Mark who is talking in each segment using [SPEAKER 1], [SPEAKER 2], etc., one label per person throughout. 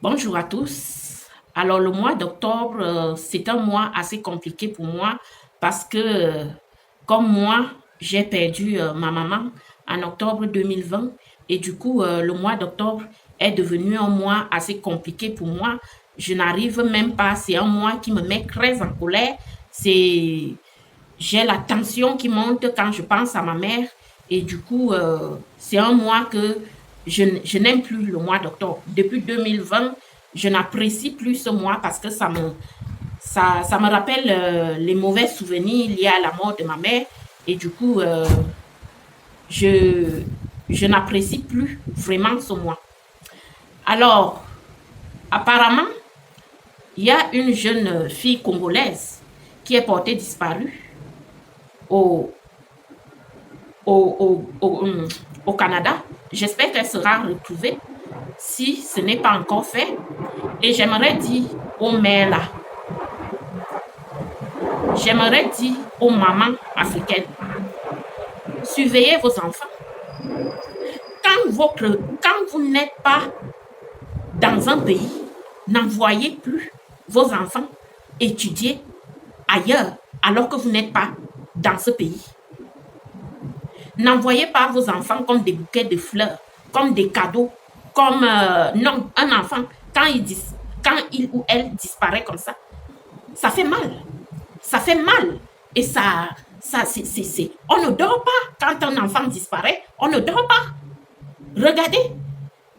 [SPEAKER 1] Bonjour à tous. Alors, le mois d'octobre, c'est un mois assez compliqué pour moi parce que, comme moi, j'ai perdu ma maman en octobre 2020 et du coup, le mois d'octobre est devenu un mois assez compliqué pour moi. Je n'arrive même pas, c'est un mois qui me met très en colère. C'est, j'ai la tension qui monte quand je pense à ma mère et du coup, c'est un mois que je n'aime plus le mois d'octobre. Depuis 2020, je n'apprécie plus ce mois parce que ça me rappelle les mauvais souvenirs liés à la mort de ma mère et du coup, je, je n'apprécie plus vraiment ce mois. Alors, apparemment, il y a une jeune fille congolaise qui est portée disparue au, au Canada. J'espère qu'elle sera retrouvée si ce n'est pas encore fait. Et j'aimerais dire aux mamans africaines, surveillez vos enfants. Quand vous n'êtes pas dans un pays, n'envoyez plus vos enfants étudier ailleurs alors que vous n'êtes pas dans ce pays. N'envoyez pas vos enfants comme des bouquets de fleurs, comme des cadeaux, comme non, un enfant, quand il ou elle disparaît comme ça fait mal. Ça fait mal. Et on ne dort pas quand un enfant disparaît. On ne dort pas. Regardez,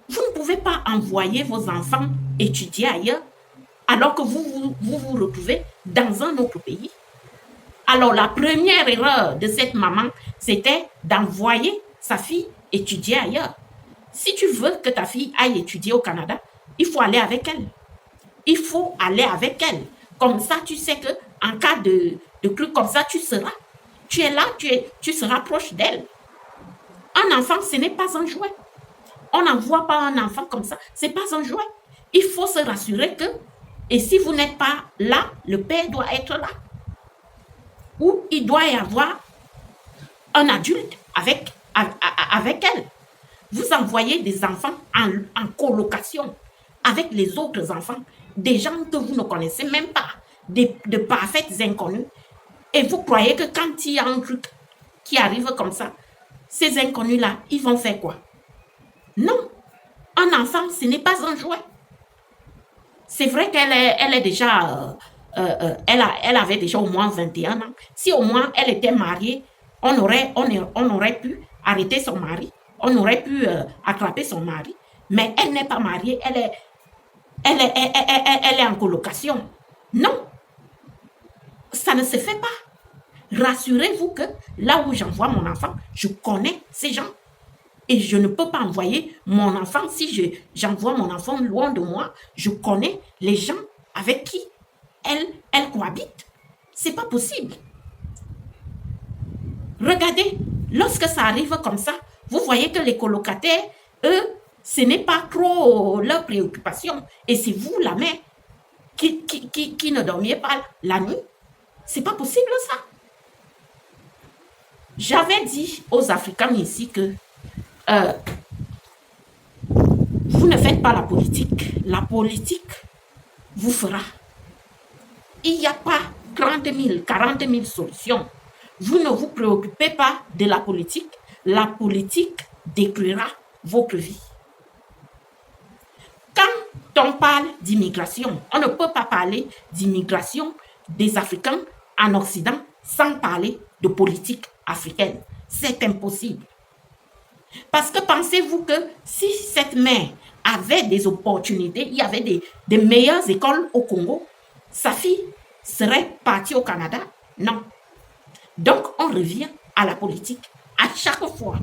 [SPEAKER 1] vous ne pouvez pas envoyer vos enfants étudier ailleurs alors que vous retrouvez dans un autre pays. Alors, la première erreur de cette maman, c'était d'envoyer sa fille étudier ailleurs. Si tu veux que ta fille aille étudier au Canada, il faut aller avec elle. Il faut aller avec elle. Comme ça, tu sais que en cas de truc comme ça, tu seras. Tu es là, tu seras proche d'elle. Un enfant, ce n'est pas un jouet. On n'envoie pas un enfant comme ça. Ce n'est pas un jouet. Il faut se rassurer que, et si vous n'êtes pas là, le père doit être là. Ou il doit y avoir un adulte avec elle. Vous envoyez des enfants en colocation avec les autres enfants, des gens que vous ne connaissez même pas, de parfaites inconnus. Et vous croyez que quand il y a un truc qui arrive comme ça, ces inconnus-là, ils vont faire quoi? Non. Un enfant, ce n'est pas un jouet. C'est vrai elle est déjà, elle avait déjà au moins 21 ans. Si au moins elle était mariée, on aurait pu arrêter son mari, on aurait pu attraper son mari. Mais elle n'est pas mariée, elle est en colocation. Non, ça ne se fait pas. Rassurez-vous que là où j'envoie mon enfant, je connais ces gens. Et je ne peux pas envoyer mon enfant, si j'envoie mon enfant loin de moi, je connais les gens avec qui elle cohabite. C'est pas possible. Regardez, lorsque ça arrive comme ça, vous voyez que les colocataires, eux, ce n'est pas trop leur préoccupation. Et c'est vous, la mère, qui ne dormiez pas la nuit. C'est pas possible ça. J'avais dit aux Africains ici que euh, vous ne faites pas la politique. La politique vous fera. Il n'y a pas 30 000, 40 000 solutions. Vous ne vous préoccupez pas de la politique. La politique détruira votre vie. Quand on parle d'immigration, on ne peut pas parler d'immigration des Africains en Occident sans parler de politique africaine. C'est impossible. Parce que pensez-vous que si cette mère avait des opportunités, il y avait des meilleures écoles au Congo, sa fille serait partie au Canada? Non. Donc, on revient à la politique. À chaque fois,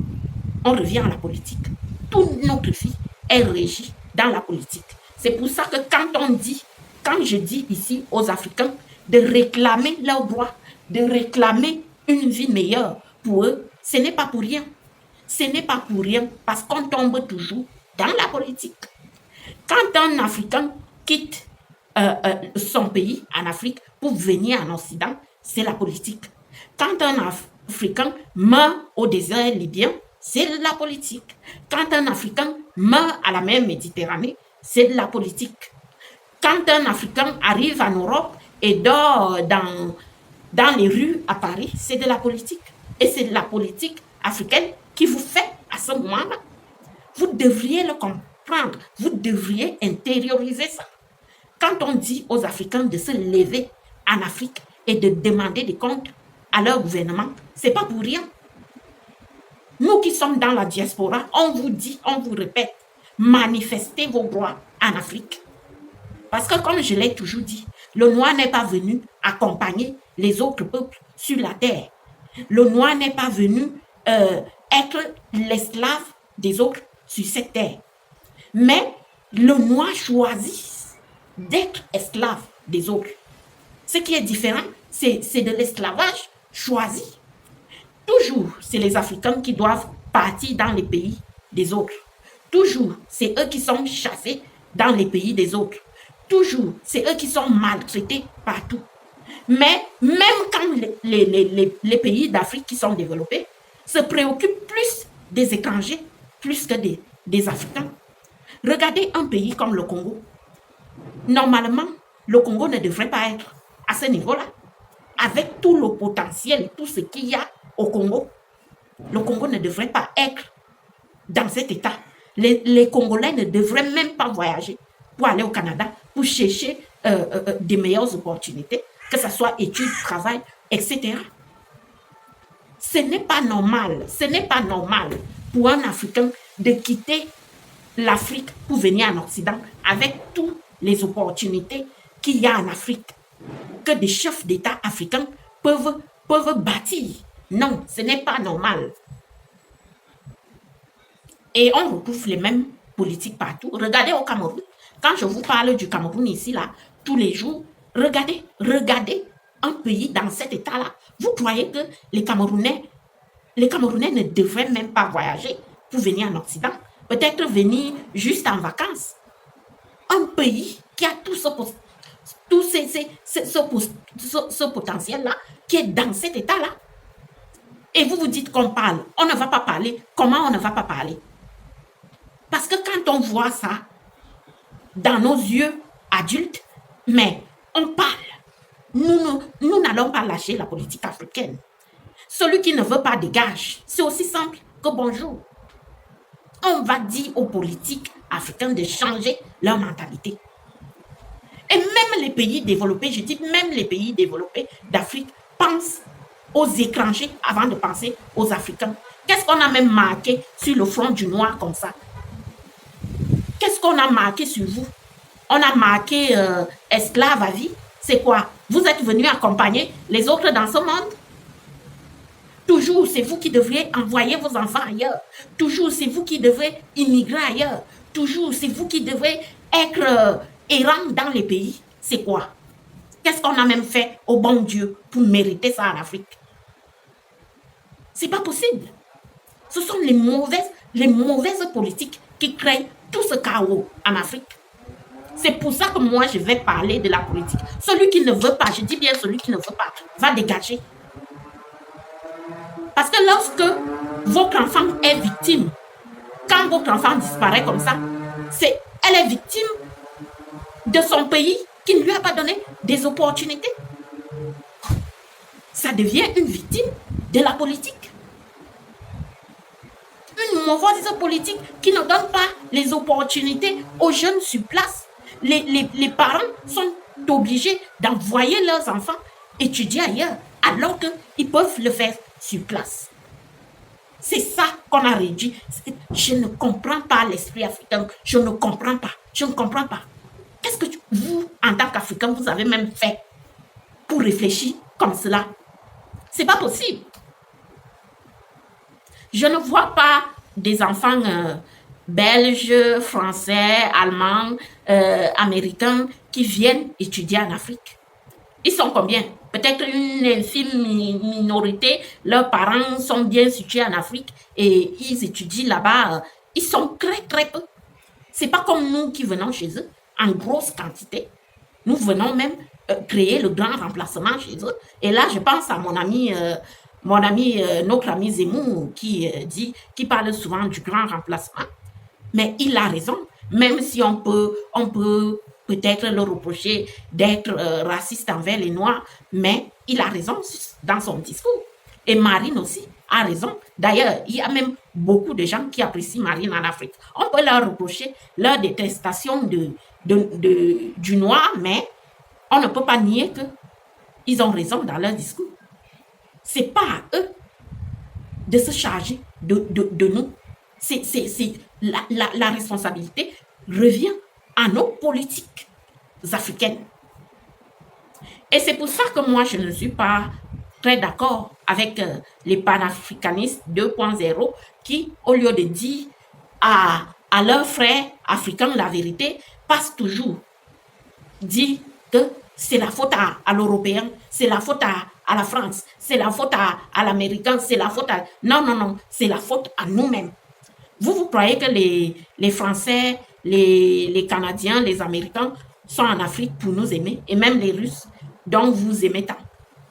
[SPEAKER 1] on revient à la politique. Toute notre vie est régie dans la politique. C'est pour ça que quand je dis ici aux Africains de réclamer leurs droits, de réclamer une vie meilleure pour eux, ce n'est pas pour rien. Ce n'est pas pour rien parce qu'on tombe toujours dans la politique. Quand un Africain quitte son pays en Afrique pour venir en Occident, c'est la politique. Quand un Africain meurt au désert libyen, c'est la politique. Quand un Africain meurt à la mer Méditerranée, c'est de la politique. Quand un Africain arrive en Europe et dort dans les rues à Paris, c'est de la politique. Et c'est de la politique africaine qui vous fait à ce moment-là. Vous devriez le comprendre. Vous devriez intérioriser ça. Quand on dit aux Africains de se lever en Afrique et de demander des comptes à leur gouvernement, c'est pas pour rien. Nous qui sommes dans la diaspora, on vous dit, on vous répète, manifestez vos droits en Afrique. Parce que comme je l'ai toujours dit, le noir n'est pas venu accompagner les autres peuples sur la terre. Le noir n'est pas venu être l'esclave des autres sur cette terre. Mais le noir choisit d'être esclave des autres. Ce qui est différent, c'est de l'esclavage choisi. Toujours, c'est les Africains qui doivent partir dans les pays des autres. Toujours, c'est eux qui sont chassés dans les pays des autres. Toujours, c'est eux qui sont maltraités partout. Mais même quand les pays d'Afrique qui sont développés se préoccupent plus des étrangers, plus que des Africains. Regardez un pays comme le Congo. Normalement, le Congo ne devrait pas être à ce niveau-là. Avec tout le potentiel, tout ce qu'il y a au Congo, le Congo ne devrait pas être dans cet état. Les Congolais ne devraient même pas voyager pour aller au Canada, pour chercher des meilleures opportunités, que ce soit études, travail, etc. Ce n'est pas normal pour un Africain de quitter l'Afrique pour venir en Occident avec toutes les opportunités qu'il y a en Afrique, que des chefs d'État africains peuvent bâtir. Non, ce n'est pas normal. Et on retrouve les mêmes politiques partout. Regardez au Cameroun. Quand je vous parle du Cameroun ici, là, tous les jours, regardez un pays dans cet état-là. Vous croyez que les Camerounais ne devraient même pas voyager pour venir en Occident? Peut-être venir juste en vacances. Un pays qui a tout ce potentiel-là, qui est dans cet état-là. Et vous vous dites qu'on parle. On ne va pas parler. Comment on ne va pas parler? Parce que quand on voit ça dans nos yeux adultes, mais on parle. Nous n'allons pas lâcher la politique africaine. Celui qui ne veut pas dégage. C'est aussi simple que bonjour. On va dire aux politiques africains de changer leur mentalité. Et même les pays développés, je dis même les pays développés d'Afrique, pensent aux étrangers avant de penser aux Africains. Qu'est-ce qu'on a même marqué sur le front du noir comme ça? Qu'est-ce qu'on a marqué sur vous? On a marqué esclave à vie. C'est quoi? Vous êtes venus accompagner les autres dans ce monde? Toujours, c'est vous qui devriez envoyer vos enfants ailleurs. Toujours, c'est vous qui devrez immigrer ailleurs. Toujours, c'est vous qui devrez être errant dans les pays. C'est quoi? Qu'est-ce qu'on a même fait au bon Dieu pour mériter ça en Afrique? C'est pas possible. Ce sont les mauvaises politiques qui créent tout ce chaos en Afrique. C'est pour ça que moi, je vais parler de la politique. Celui qui ne veut pas, je dis bien celui qui ne veut pas, va dégager. Parce que lorsque votre enfant est victime, quand votre enfant disparaît comme ça, elle est victime de son pays qui ne lui a pas donné des opportunités. Ça devient une victime de la politique. Une mauvaise politique qui ne donne pas les opportunités aux jeunes sur place. Les parents sont obligés d'envoyer leurs enfants étudier ailleurs, alors qu'ils peuvent le faire sur place. C'est ça qu'on a réduit. Je ne comprends pas l'esprit africain. Je ne comprends pas. Qu'est-ce que vous, en tant qu'Africain, vous avez même fait pour réfléchir comme cela? C'est pas possible. Je ne vois pas des enfants belges, français, allemands, américains qui viennent étudier en Afrique. Ils sont combien? Peut-être une infime minorité. Leurs parents sont bien situés en Afrique et ils étudient là-bas. Ils sont très, très peu. C'est pas comme nous qui venons chez eux en grosse quantité. Nous venons même créer le grand remplacement chez eux. Et là, je pense à notre ami Zemmour qui parle souvent du grand remplacement. Mais il a raison. Même si on peut peut-être le reprocher d'être raciste envers les Noirs, mais il a raison dans son discours. Et Marine aussi a raison. D'ailleurs, il y a même beaucoup de gens qui apprécient Marine en Afrique. On peut leur reprocher leur détestation du noir, mais on ne peut pas nier qu'ils ont raison dans leur discours. Ce n'est pas à eux de se charger de nous. La responsabilité revient à nos politiques africaines. Et c'est pour ça que moi, je ne suis pas très d'accord avec les panafricanistes 2.0 qui, au lieu de dire à leurs frères africains la vérité, passent toujours dire que c'est la faute à l'Européen, c'est la faute à la France, c'est la faute à l'Américain, c'est la faute à... Non, non, non, c'est la faute à nous-mêmes. Vous croyez que les Français, les Canadiens, les Américains sont en Afrique pour nous aimer, et même les Russes, dont vous aimez tant.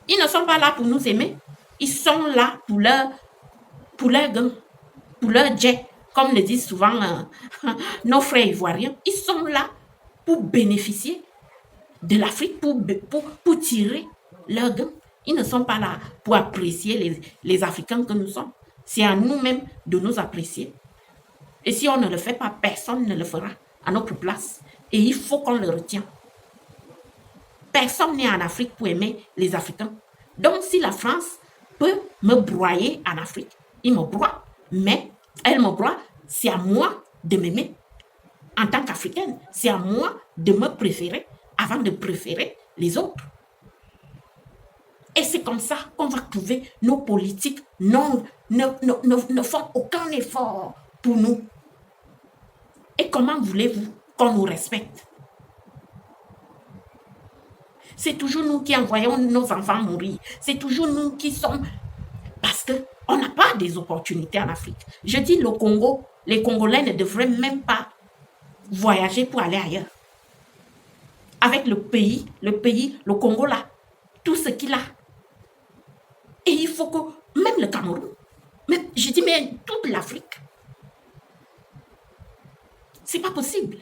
[SPEAKER 1] Ils ne sont pas là pour nous aimer. Ils sont là pour leur gain, pour leur jet, comme le disent souvent nos frères ivoiriens. Ils sont là pour bénéficier de l'Afrique, pour tirer leur gain. Ils ne sont pas là pour apprécier les Africains que nous sommes. C'est à nous-mêmes de nous apprécier. Et si on ne le fait pas, personne ne le fera à notre place. Et il faut qu'on le retienne. Personne n'est en Afrique pour aimer les Africains. Donc, si la France peut me broyer en Afrique, il me broie. Mais elle me broie, c'est à moi de m'aimer. En tant qu'Africaine, c'est à moi de me préférer avant de préférer les autres. Et c'est comme ça qu'on va trouver nos politiques ne font aucun effort pour nous. Et comment voulez-vous qu'on nous respecte? C'est toujours nous qui envoyons nos enfants mourir. C'est toujours nous qui sommes... Parce qu'on n'a pas des opportunités en Afrique. Je dis le Congo, les Congolais ne devraient même pas voyager pour aller ailleurs. Avec le pays, le Congo là, tout ce qu'il a. Et il faut que, même le Cameroun, même, je dis mais toute l'Afrique, c'est pas possible.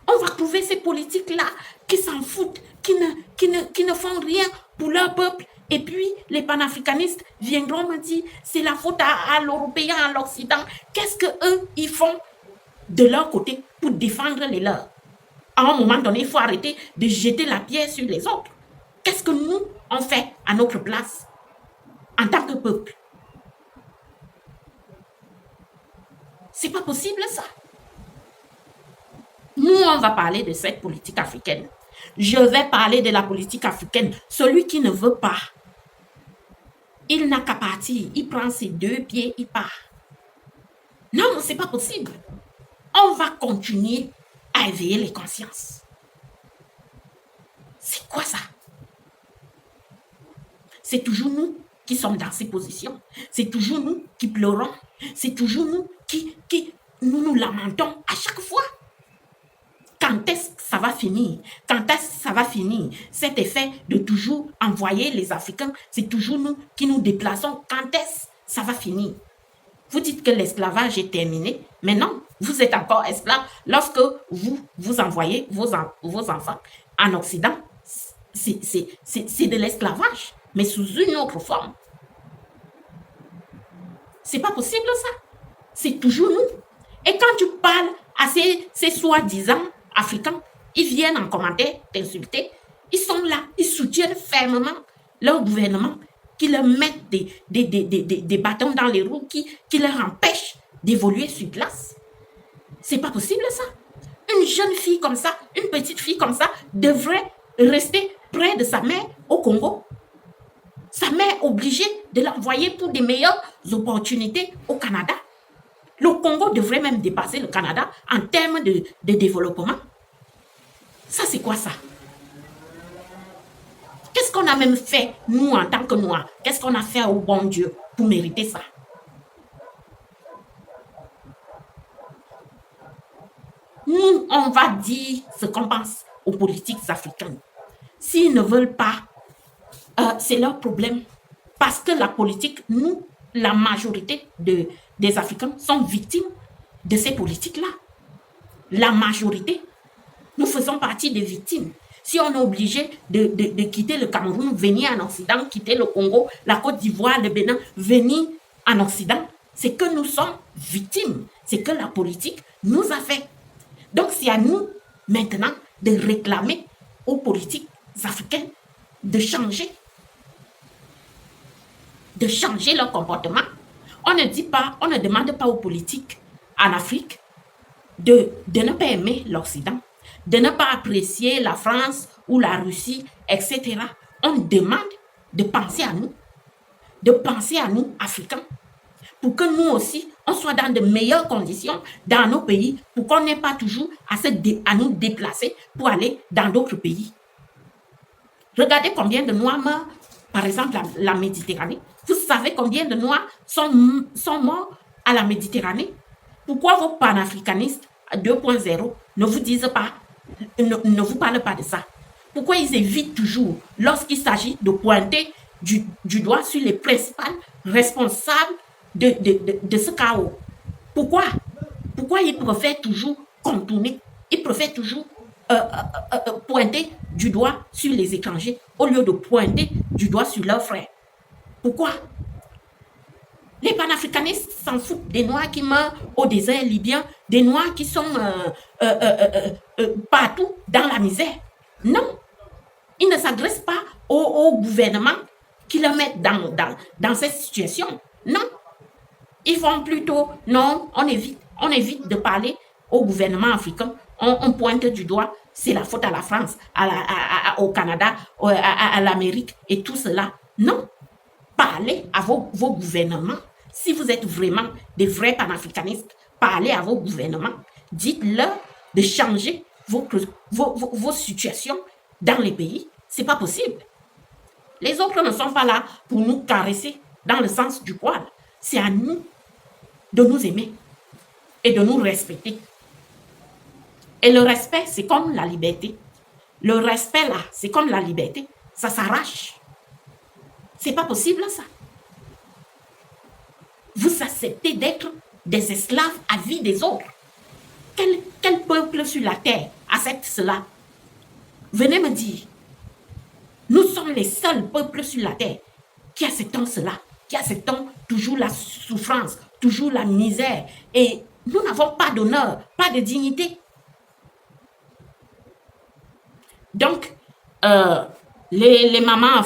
[SPEAKER 1] On va trouver ces politiques-là qui s'en foutent, qui ne font rien pour leur peuple. Et puis, les panafricanistes viendront me dire, c'est la faute à l'Européen, à l'Occident. Qu'est-ce qu'eux, ils font de leur côté pour défendre les leurs? À un moment donné, il faut arrêter de jeter la pierre sur les autres. Qu'est-ce que nous, on fait à notre place, en tant que peuple? C'est pas possible, ça. Nous, on va parler de cette politique africaine. Je vais parler de la politique africaine. Celui qui ne veut pas, il n'a qu'à partir. Il prend ses deux pieds, il part. Non, c'est pas possible. On va continuer à éveiller les consciences. C'est quoi ça? C'est toujours nous qui sommes dans ces positions. C'est toujours nous qui pleurons. C'est toujours nous qui nous lamentons à chaque fois. Quand est-ce que ça va finir? Quand est-ce que ça va finir? Cet effet de toujours envoyer les Africains, c'est toujours nous qui nous déplaçons. Quand est-ce que ça va finir? Vous dites que l'esclavage est terminé, mais non, vous êtes encore esclave. Lorsque vous envoyez vos enfants en Occident, c'est de l'esclavage, mais sous une autre forme. C'est pas possible ça. C'est toujours nous. Et quand tu parles à ces soi-disant Africains, ils viennent en commentaire t'insulter. Ils sont là, ils soutiennent fermement leur gouvernement qui leur mettent des bâtons dans les roues, qui leur empêchent d'évoluer sur place. C'est pas possible ça. Une jeune fille comme ça, une petite fille comme ça, devrait rester près de sa mère au Congo. Sa mère est obligée de l'envoyer pour des meilleures opportunités au Canada. Le Congo devrait même dépasser le Canada en termes de développement. Ça, c'est quoi ça? Qu'est-ce qu'on a même fait, nous, en tant que Noirs? Qu'est-ce qu'on a fait au bon Dieu pour mériter ça? Nous, on va dire ce qu'on pense aux politiques africaines. S'ils ne veulent pas, c'est leur problème. Parce que la politique, la majorité des Africains sont victimes de ces politiques-là. la majorité, nous faisons partie des victimes. Si on est obligé de quitter le Cameroun, venir en Occident, quitter le Congo, la Côte d'Ivoire, le Bénin, venir en Occident, c'est que nous sommes victimes. C'est que la politique nous a fait. Donc c'est à nous maintenant de réclamer aux politiques africaines de changer leur comportement. On ne dit pas, on ne demande pas aux politiques en Afrique de ne pas aimer l'Occident, de ne pas apprécier la France ou la Russie, etc. On demande de penser à nous, Africains, pour que nous aussi, on soit dans de meilleures conditions dans nos pays, pour qu'on n'ait pas toujours à nous déplacer pour aller dans d'autres pays. Regardez combien de Noirs meurent, par exemple, la Méditerranée. Vous savez combien de Noirs sont morts à la Méditerranée? Pourquoi vos panafricanistes 2.0 ne vous disent pas, ne vous parlent pas de ça? Pourquoi ils évitent toujours, lorsqu'il s'agit de pointer du doigt sur les principaux responsables de ce chaos? Pourquoi ils préfèrent toujours contourner? Ils préfèrent toujours pointer du doigt sur les étrangers au lieu de pointer du doigt sur leurs frères. Pourquoi? Les panafricanistes s'en foutent des Noirs qui meurent au désert libyen, des Noirs qui sont partout dans la misère. Non, ils ne s'adressent pas au gouvernement qui le mettent dans cette situation. Non, ils font plutôt, non, on évite de parler au gouvernement africain. On pointe du doigt, c'est la faute à la France, au Canada, à l'Amérique et tout cela. Non, parlez à vos gouvernements. Si vous êtes vraiment des vrais panafricanistes, parlez à vos gouvernements. Dites-leur de changer vos situations dans les pays. Ce n'est pas possible. Les autres ne sont pas là pour nous caresser dans le sens du poil. C'est à nous de nous aimer et de nous respecter. Et le respect, c'est comme la liberté. Le respect, là, c'est comme la liberté. Ça s'arrache. C'est pas possible, ça. Vous acceptez d'être des esclaves à vie des autres. Quel peuple sur la terre accepte cela? Venez me dire. Nous sommes les seuls peuples sur la terre qui acceptons cela, qui acceptons toujours la souffrance, toujours la misère. Et nous n'avons pas d'honneur, pas de dignité. Donc, les mamans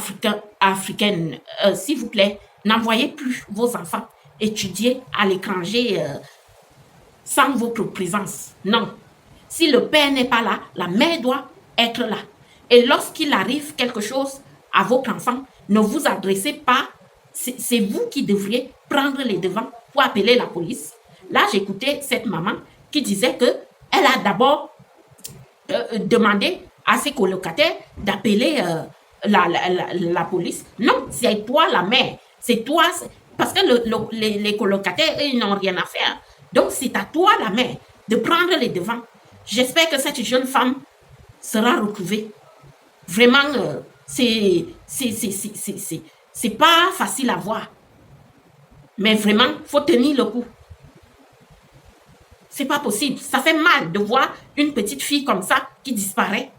[SPEAKER 1] africaines, s'il vous plaît, n'envoyez plus vos enfants étudier à l'étranger sans votre présence. Non. Si le père n'est pas là, la mère doit être là. Et lorsqu'il arrive quelque chose à votre enfant, ne vous adressez pas. C'est vous qui devriez prendre les devants pour appeler la police. Là, j'écoutais cette maman qui disait qu'elle a d'abord demandé à ses colocataires d'appeler la police. Non, c'est toi la mère. C'est toi, parce que les colocataires, eux, ils n'ont rien à faire. Donc, c'est à toi la mère de prendre les devants. J'espère que cette jeune femme sera retrouvée. Vraiment, c'est pas facile à voir. Mais vraiment, il faut tenir le coup. C'est pas possible. Ça fait mal de voir une petite fille comme ça qui disparaît.